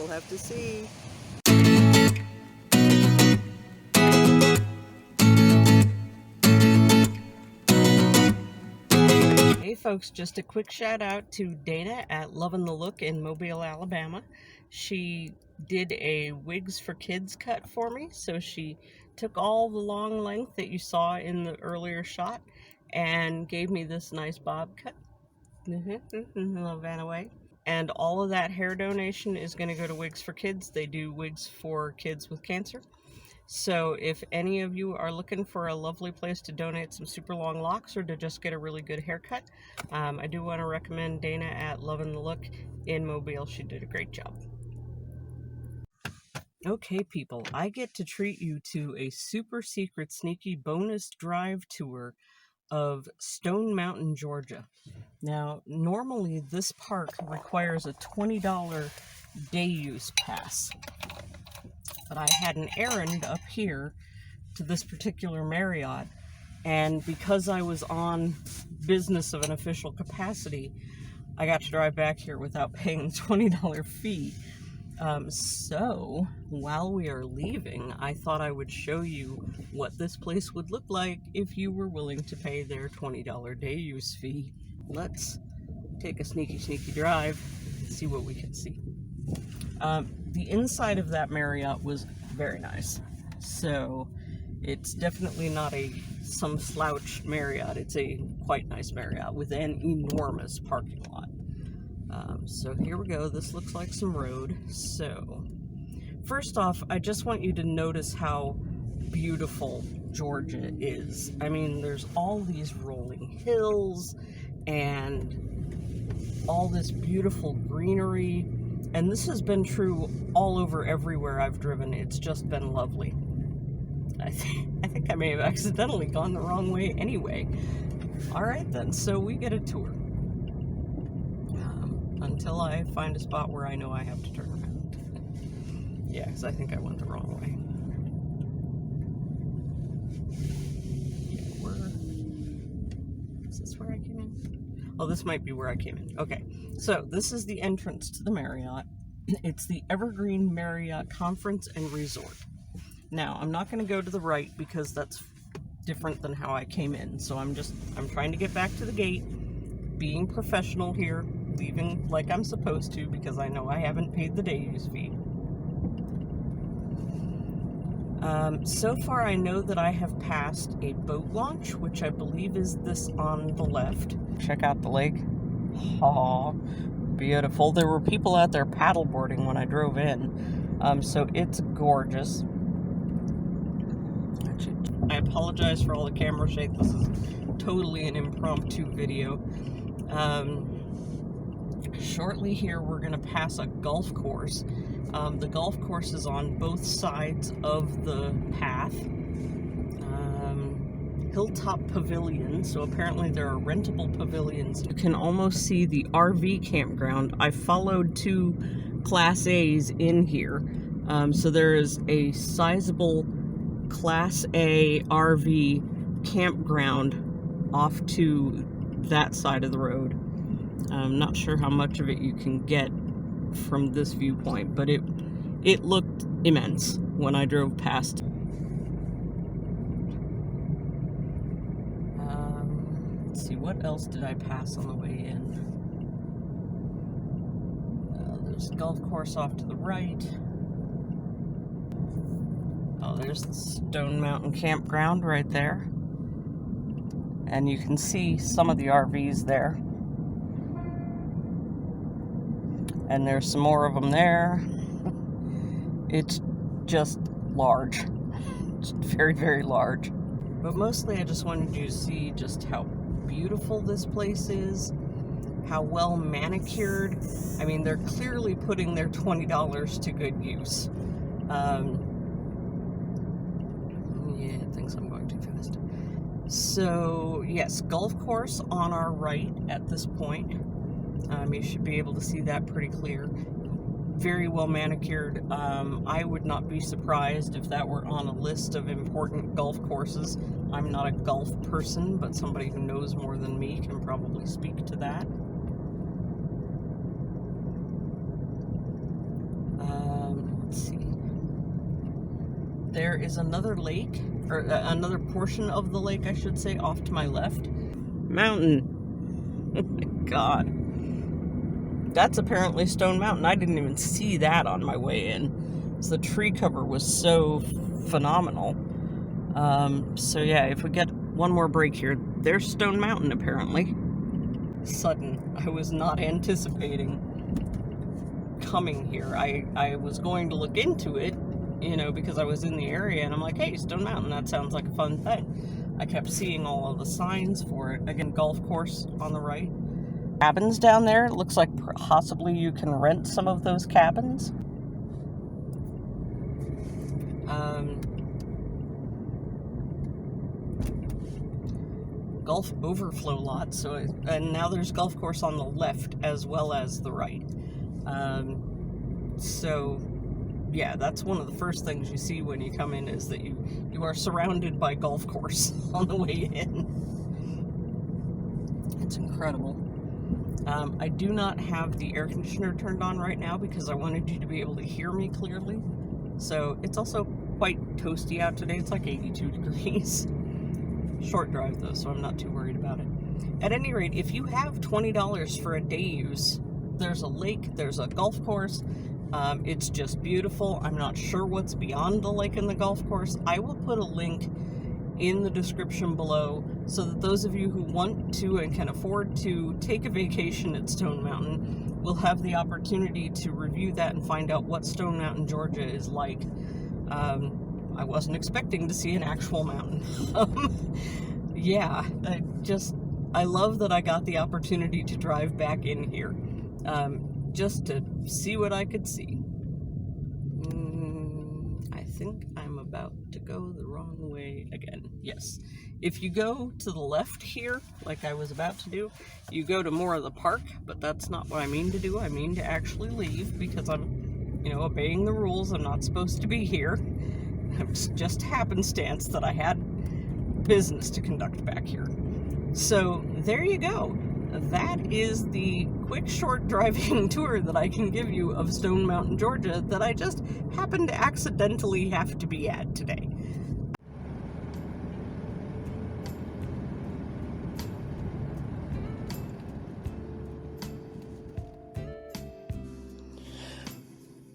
have to see. Hey folks, just a quick shout out to Dana at Lovin' the Look in Mobile, Alabama. She did a Wigs for Kids cut for me, so she took all the long length that you saw in the earlier shot and gave me this nice bob cut. Little van away. And all of that hair donation is going to go to Wigs for Kids. They do wigs for kids with cancer. So if any of you are looking for a lovely place to donate some super long locks or to just get a really good haircut, I do want to recommend Dana at Lovin' the Look in Mobile. She did a great job. Okay, people, I get to treat you to a super secret sneaky bonus drive tour of Stone Mountain, Georgia. Now, normally this park requires a $20 day use pass, but I had an errand up here to this particular Marriott, and because I was on business of an official capacity, I got to drive back here without paying the $20 fee. So while we are leaving, I thought I would show you what this place would look like if you were willing to pay their $20 day use fee. Let's take a sneaky drive, see what we can see. The inside of that Marriott was very nice. So it's definitely not some slouch Marriott. It's a quite nice Marriott with an enormous parking lot. So here we go. This looks like some road. So first off, I just want you to notice how beautiful Georgia is. I mean, there's all these rolling hills and all this beautiful greenery. And this has been true all over everywhere I've driven. It's just been lovely. I think I may have accidentally gone the wrong way anyway. All right then, so we get a tour. Until I find a spot where I know I have to turn around. Yeah, because I think I went the wrong way. Yeah, is this where I came in? Oh, this might be where I came in. Okay, so this is the entrance to the Marriott. It's the Evergreen Marriott Conference and Resort. Now, I'm not going to go to the right because that's different than how I came in. So I'm trying to get back to the gate, being professional here, leaving like I'm supposed to because I know I haven't paid the day use fee. So far I know that I have passed a boat launch, which I believe is this on the left. Check out the lake. Oh, beautiful. There were people out there paddleboarding when I drove in. So it's gorgeous. Actually, I apologize for all the camera shake. This is totally an impromptu video. Shortly here, we're going to pass a golf course. The golf course is on both sides of the path. Hilltop Pavilion, so apparently there are rentable pavilions. You can almost see the RV campground. I followed two Class A's in here. So there is a sizable Class A RV campground off to that side of the road. I'm not sure how much of it you can get from this viewpoint, but it looked immense when I drove past. Let's see, what else did I pass on the way in? There's a golf course off to the right. Oh, there's the Stone Mountain Campground right there. And you can see some of the RVs there. And there's some more of them there. It's just large. It's very, very large. But mostly I just wanted you to see just how beautiful this place is, how well manicured. I mean, they're clearly putting their $20 to good use. Yeah, it thinks I'm going too fast. So, yes, golf course on our right at this point. You should be able to see that pretty clear. Very well manicured. I would not be surprised if that were on a list of important golf courses. I'm not a golf person, but somebody who knows more than me can probably speak to that. There is another lake, or another portion of the lake, I should say, off to my left. Mountain. Oh my God. That's apparently Stone Mountain. I didn't even see that on my way in. So the tree cover was so phenomenal. So yeah, if we get one more break here, there's Stone Mountain apparently. Sudden. I was not anticipating coming here. I was going to look into it, you know, because I was in the area, and I'm like, hey, Stone Mountain, that sounds like a fun thing. I kept seeing all of the signs for it. Again, golf course on the right. Cabins down there. It looks like possibly you can rent some of those cabins. Golf overflow lot. And now there's golf course on the left as well as the right. So yeah, that's one of the first things you see when you come in, is that you are surrounded by golf course on the way in. It's incredible. I do not have the air conditioner turned on right now because I wanted you to be able to hear me clearly. So it's also quite toasty out today. It's like 82 degrees. Short drive though, so I'm not too worried about it. At any rate, if you have $20 for a day use, there's a lake, there's a golf course. It's just beautiful. I'm not sure what's beyond the lake and the golf course. I will put a link in the description below so that those of you who want to and can afford to take a vacation at Stone Mountain will have the opportunity to review that and find out what Stone Mountain, Georgia is like. I wasn't expecting to see an actual mountain. Yeah, I love that I got the opportunity to drive back in here, just to see what I could see. I think I'm about to go the wrong way again. Yes. If you go to the left here, like I was about to do, you go to more of the park, but that's not what I mean to do. I mean to actually leave because I'm, you know, obeying the rules. I'm not supposed to be here. It's just happenstance that I had business to conduct back here. So there you go. That is the quick, short driving tour that I can give you of Stone Mountain, Georgia, that I just happened to accidentally have to be at today.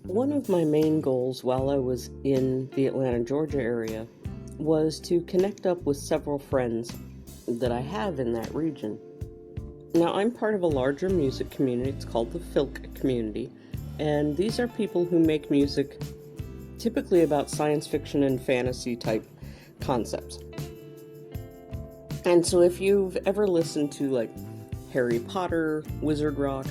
One of my main goals while I was in the Atlanta, Georgia area was to connect up with several friends that I have in that region. Now, I'm part of a larger music community. It's called the Filk community, and these are people who make music typically about science fiction and fantasy type concepts. And so if you've ever listened to like Harry Potter, Wizard Rock,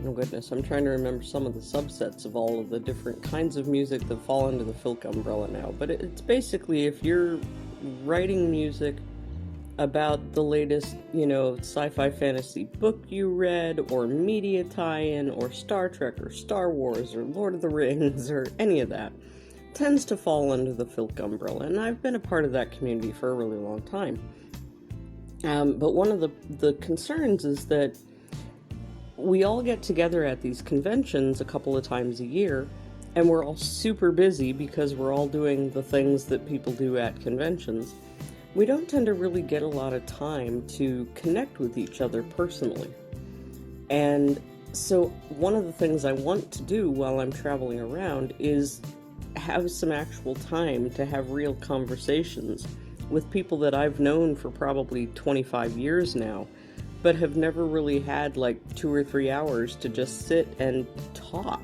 oh goodness, I'm trying to remember some of the subsets of all of the different kinds of music that fall under the Filk umbrella now, but it's basically if you're writing music about the latest, you know, sci-fi fantasy book you read, or media tie-in, or Star Trek, or Star Wars, or Lord of the Rings, or any of that, tends to fall under the Filk umbrella, and I've been a part of that community for a really long time. But one of the concerns is that we all get together at these conventions a couple of times a year, and we're all super busy because we're all doing the things that people do at conventions. We don't tend to really get a lot of time to connect with each other personally. And so one of the things I want to do while I'm traveling around is have some actual time to have real conversations with people that I've known for probably 25 years now, but have never really had like 2 or 3 hours to just sit and talk.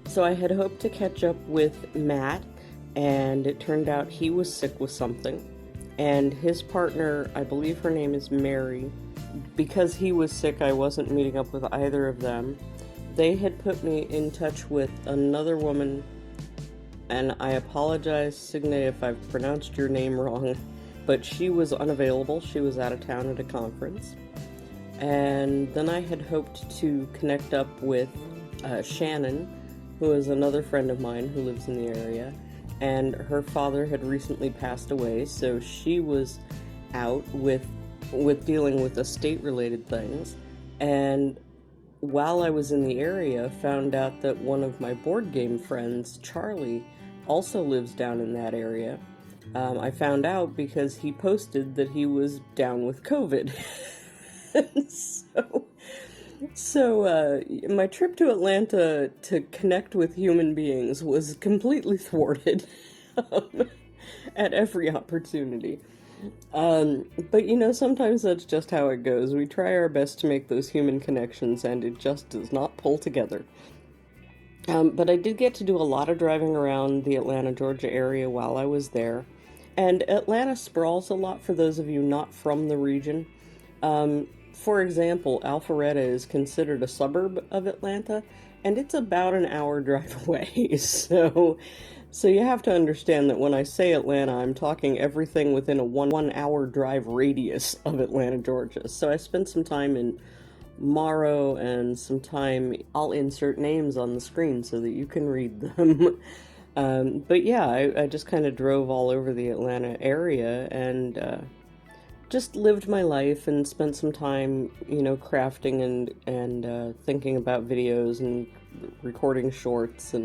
So I had hoped to catch up with Matt, and it turned out he was sick with something. And his partner, I believe her name is Mary, because he was sick, I wasn't meeting up with either of them. They had put me in touch with another woman, and I apologize, Signe, if I've pronounced your name wrong, but she was unavailable. She was out of town at a conference. And then I had hoped to connect up with Shannon, who is another friend of mine who lives in the area, and her father had recently passed away, so she was out with dealing with estate-related things. And while I was in the area, found out that one of my board game friends, Charlie, also lives down in that area. I found out because he posted that he was down with COVID. So my trip to Atlanta to connect with human beings was completely thwarted at every opportunity. But you know, sometimes that's just how it goes. We try our best to make those human connections, and it just does not pull together. But I did get to do a lot of driving around the Atlanta, Georgia area while I was there. And Atlanta sprawls a lot for those of you not from the region. For example, Alpharetta is considered a suburb of Atlanta, and it's about an hour drive away. So you have to understand that when I say Atlanta, I'm talking everything within a 1 hour drive radius of Atlanta, Georgia. So I spent some time in Morrow and some time, I'll insert names on the screen so that you can read them. But yeah, I just kind of drove all over the Atlanta area and just lived my life and spent some time, you know, crafting and thinking about videos and recording shorts.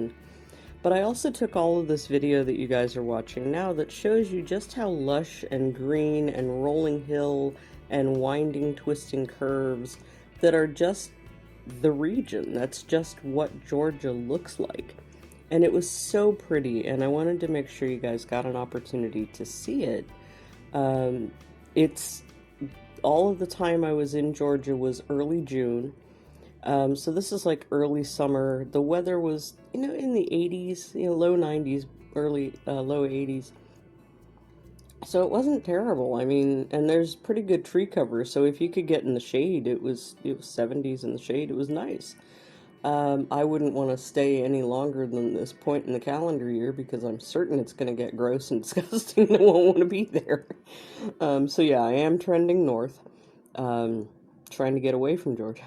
But I also took all of this video that you guys are watching now that shows you just how lush and green and rolling hill and winding, twisting curves that are just the region. That's just what Georgia looks like. And it was so pretty, and I wanted to make sure you guys got an opportunity to see it. It's all of the time I was in Georgia was early June. So this is like early summer. The weather was, you know, in the 80s, you know, low 90s, low 80s. So it wasn't terrible. I mean, and there's pretty good tree cover. So if you could get in the shade, it was 70s in the shade. It was nice. I wouldn't want to stay any longer than this point in the calendar year because I'm certain it's going to get gross and disgusting and I won't want to be there. So yeah, I am trending north, trying to get away from Georgia.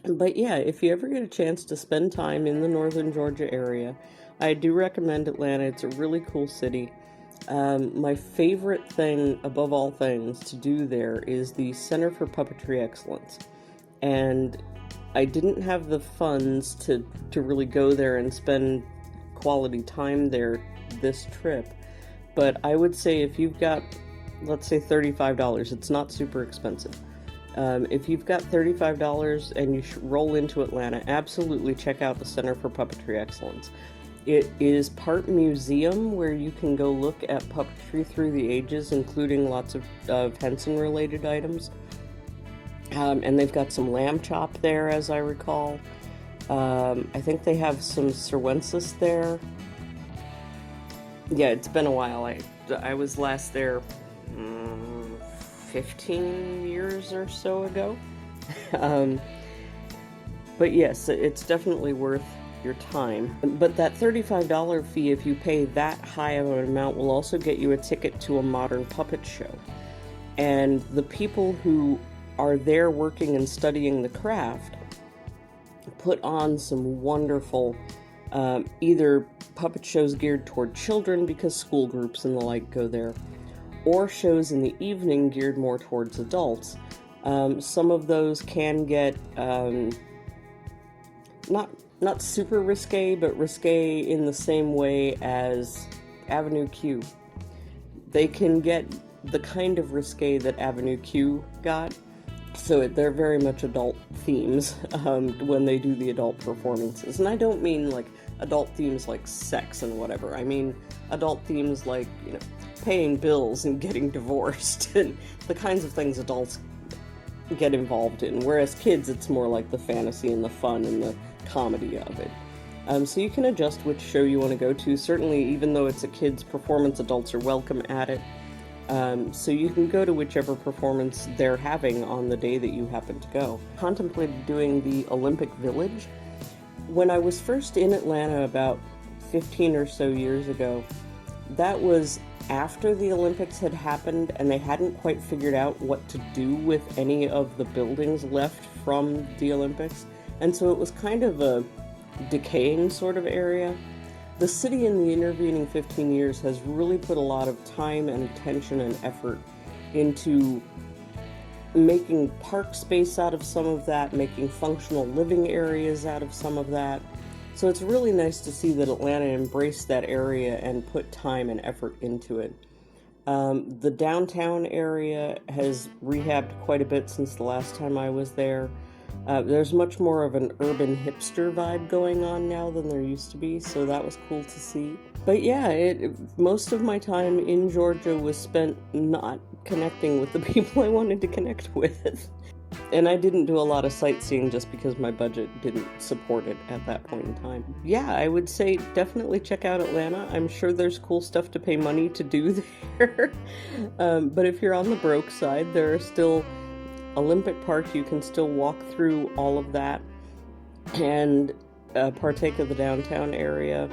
But yeah, if you ever get a chance to spend time in the northern Georgia area, I do recommend Atlanta. It's a really cool city. My favorite thing, above all things, to do there is the Center for Puppetry Excellence. And I didn't have the funds to really go there and spend quality time there this trip. But I would say if you've got, let's say $35, it's not super expensive. If you've got $35 and you roll into Atlanta, absolutely check out the Center for Puppetry Excellence. It is part museum where you can go look at puppetry through the ages, including lots of Henson-related items. And they've got some lamb chop there, as I recall. I think they have some Cerwensis there. Yeah, it's been a while. I was last there 15 years or so ago. But yes, it's definitely worth your time. But that $35 fee, if you pay that high of an amount, will also get you a ticket to a modern puppet show. And the people who are there working and studying the craft put on some wonderful either puppet shows geared toward children because school groups and the like go there, or shows in the evening geared more towards adults. Some of those can get not super risque, but risque in the same way as Avenue Q. They can get the kind of risque that Avenue Q got. So they're very much adult themes when they do the adult performances. And I don't mean like adult themes like sex and whatever. I mean adult themes like, you know, paying bills and getting divorced and the kinds of things adults get involved in. Whereas kids, it's more like the fantasy and the fun and the comedy of it. So you can adjust which show you want to go to. Certainly, even though it's a kid's performance, adults are welcome at it. So you can go to whichever performance they're having on the day that you happen to go. Contemplated doing the Olympic Village. When I was first in Atlanta about 15 or so years ago, that was after the Olympics had happened and they hadn't quite figured out what to do with any of the buildings left from the Olympics. And so it was kind of a decaying sort of area. The city in the intervening 15 years has really put a lot of time and attention and effort into making park space out of some of that, making functional living areas out of some of that. So it's really nice to see that Atlanta embraced that area and put time and effort into it. The downtown area has rehabbed quite a bit since the last time I was there. There's much more of an urban hipster vibe going on now than there used to be, so that was cool to see. But yeah, most of my time in Georgia was spent not connecting with the people I wanted to connect with. And I didn't do a lot of sightseeing just because my budget didn't support it at that point in time. Yeah, I would say definitely check out Atlanta. I'm sure there's cool stuff to pay money to do there. But if you're on the broke side, there are still Olympic Park. You can still walk through all of that and partake of the downtown area.